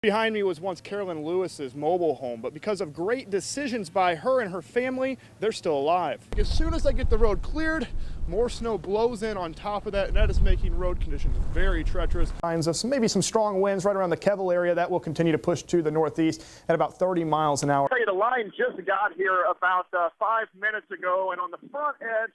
Behind me was once Carolyn Lewis's mobile home, but because of great decisions by her and her family, they're still alive. As soon as I get the road cleared, more snow blows in on top of that, and that is making road conditions very treacherous. Signs of maybe some strong winds right around the Kevel area that will continue to push to the northeast at about 30 miles an hour. The line just got here about 5 minutes ago, and on the front edge,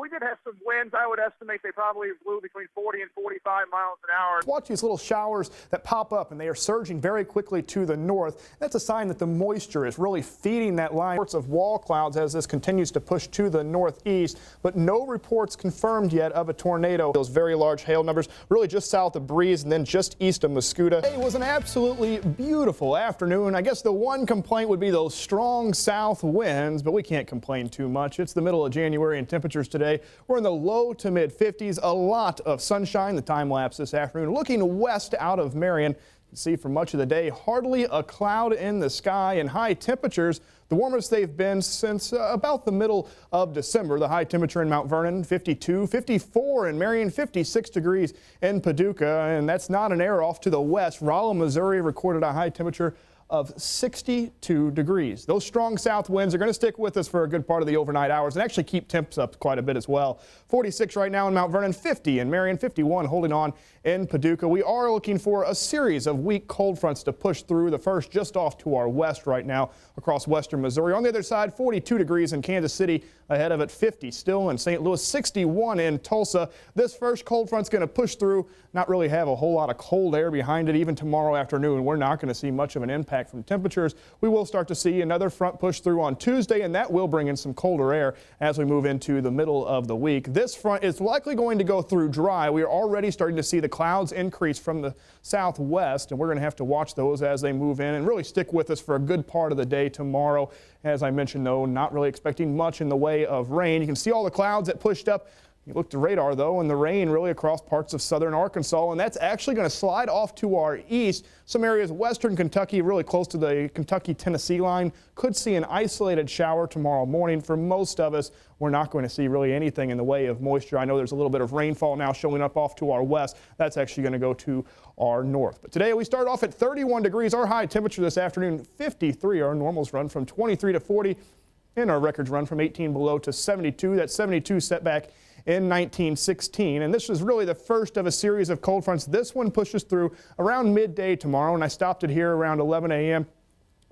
we did have some winds. I would estimate they probably blew between 40 and 45 miles an hour. Watch these little showers that pop up, and they are surging very quickly to the north. That's a sign that the moisture is really feeding that line. Reports of wall clouds as this continues to push to the northeast, but no reports confirmed yet of a tornado. Those very large hail numbers really just south of Breeze and then just east of Mascoutah. It was an absolutely beautiful afternoon. I guess the one complaint would be those strong south winds, but we can't complain too much. It's the middle of January and temperatures today we're in the low to mid 50s. A lot of sunshine. The time lapse this afternoon looking west out of Marion. You can see for much of the day hardly a cloud in the sky, and high temperatures the warmest they've been since about the middle of December. The high temperature in Mount Vernon 52, 54 in Marion, 56 degrees in Paducah, and that's not an air off to the west. Rolla, Missouri recorded a high temperature of 62 degrees. Those strong south winds are going to stick with us for a good part of the overnight hours and actually keep temps up quite a bit as well. 46 right now in Mount Vernon, 50 in Marion, 51 holding on in Paducah. We are looking for a series of weak cold fronts to push through. The first just off to our west right now across western Missouri. On the other side, 42 degrees in Kansas City, ahead of it 50 still in St. Louis, 61 in Tulsa. This first cold front's going to push through, not really have a whole lot of cold air behind it. Even tomorrow afternoon, we're not going to see much of an impact from temperatures. We will start to see another front push through on Tuesday, and that will bring in some colder air as we move into the middle of the week. This front is likely going to go through dry. We are already starting to see the clouds increase from the southwest, and we're going to have to watch those as they move in and really stick with us for a good part of the day tomorrow. As I mentioned, though, not really expecting much in the way of rain. You can see all the clouds that pushed up. You look to radar, though, and the rain really across parts of southern Arkansas, and that's actually going to slide off to our east. Some areas western Kentucky, really close to the Kentucky-Tennessee line, could see an isolated shower tomorrow morning. For most of us, we're not going to see really anything in the way of moisture. I know there's a little bit of rainfall now showing up off to our west. That's actually going to go to our north. But today we start off at 31 degrees. Our high temperature this afternoon, 53. Our normals run from 23 to 40, and our records run from 18 below to 72. That 72 set back in 1916, and this is really the first of a series of cold fronts. This one pushes through around midday tomorrow, and I stopped it here around 11 a.m.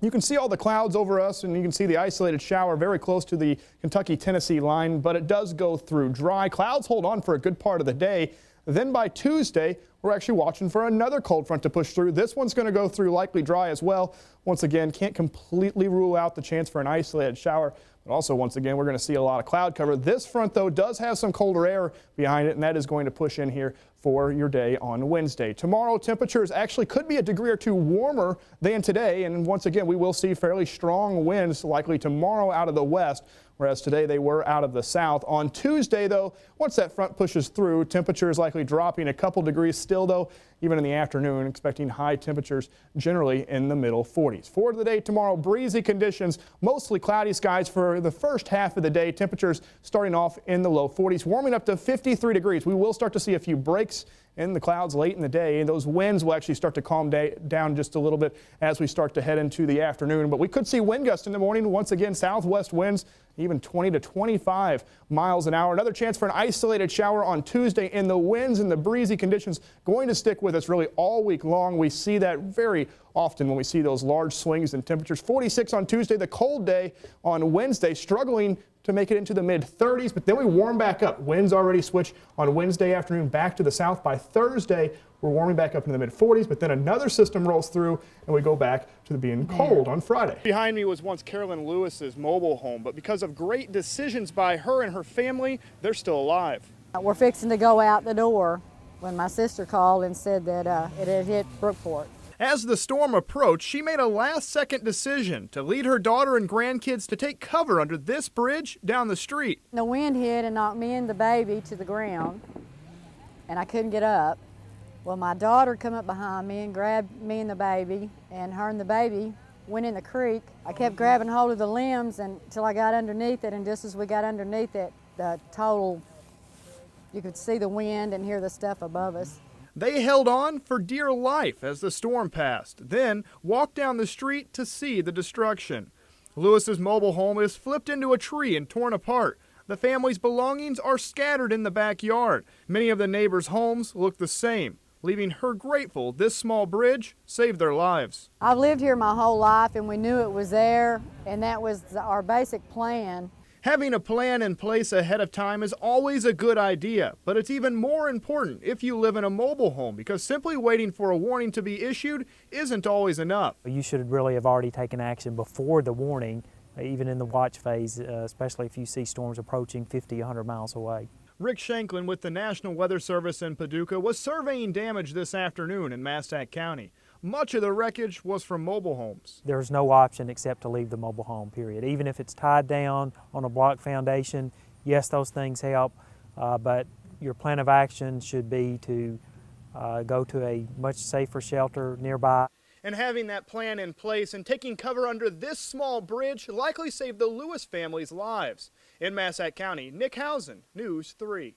You can see all the clouds over us, and you can see the isolated shower very close to the Kentucky-Tennessee line, but it does go through dry. Clouds hold on for a good part of the day. Then by Tuesday, we're actually watching for another cold front to push through. This one's going to go through likely dry as well. Once again, can't completely rule out the chance for an isolated shower. But also, once again, we're going to see a lot of cloud cover. This front, though, does have some colder air behind it, and that is going to push in here for your day on Wednesday. Tomorrow, temperatures actually could be a degree or two warmer than today, and once again, we will see fairly strong winds likely tomorrow out of the west, whereas today they were out of the south. On Tuesday, though, once that front pushes through, temperatures likely dropping a couple degrees still, though, even in the afternoon, expecting high temperatures generally in the middle 40s. For the day tomorrow, breezy conditions, mostly cloudy skies for the first half of the day. Temperatures starting off in the low 40s, warming up to 53 degrees. We will start to see a few breaks in the clouds late in the day. Those winds will actually start to calm down just a little bit as we start to head into the afternoon. But we could see wind gusts in the morning. Once again, southwest winds, even 20 to 25 miles an hour. Another chance for an isolated shower on Tuesday, and the winds and the breezy conditions going to stick with us really all week long. We see that very often when we see those large swings in temperatures. 46 on Tuesday, the cold day on Wednesday, struggling to make it into the mid-30s, but then we warm back up. Winds already switch on Wednesday afternoon back to the south. By Thursday, we're warming back up into the mid-40s, but then another system rolls through and we go back to being cold on Friday. Behind me was once Carolyn Lewis's mobile home, but because of great decisions by her and her family, they're still alive. We're fixing to go out the door when my sister called and said that it had hit Brookport. As the storm approached, she made a last-second decision to lead her daughter and grandkids to take cover under this bridge down the street. The wind hit and knocked me and the baby to the ground, and I couldn't get up. Well, my daughter come up behind me and grabbed me and the baby, and her and the baby went in the creek. I kept grabbing hold of the limbs until I got underneath it, and just as we got underneath it, you could see the wind and hear the stuff above us. They held on for dear life as the storm passed, then walked down the street to see the destruction. Lewis's mobile home is flipped into a tree and torn apart. The family's belongings are scattered in the backyard. Many of the neighbors' homes look the same, leaving her grateful this small bridge saved their lives. I've lived here my whole life and we knew it was there, and that was our basic plan. Having a plan in place ahead of time is always a good idea, but it's even more important if you live in a mobile home because simply waiting for a warning to be issued isn't always enough. You should really have already taken action before the warning, even in the watch phase, especially if you see storms approaching 50, 100 miles away. Rick Shanklin with the National Weather Service in Paducah was surveying damage this afternoon in Massac County. Much of the wreckage was from mobile homes. There's no option except to leave the mobile home, period. Even if it's tied down on a block foundation, yes, those things help, but your plan of action should be to go to a much safer shelter nearby. And having that plan in place and taking cover under this small bridge likely saved the Lewis family's lives. In Massac County, Nick Hausen, News 3.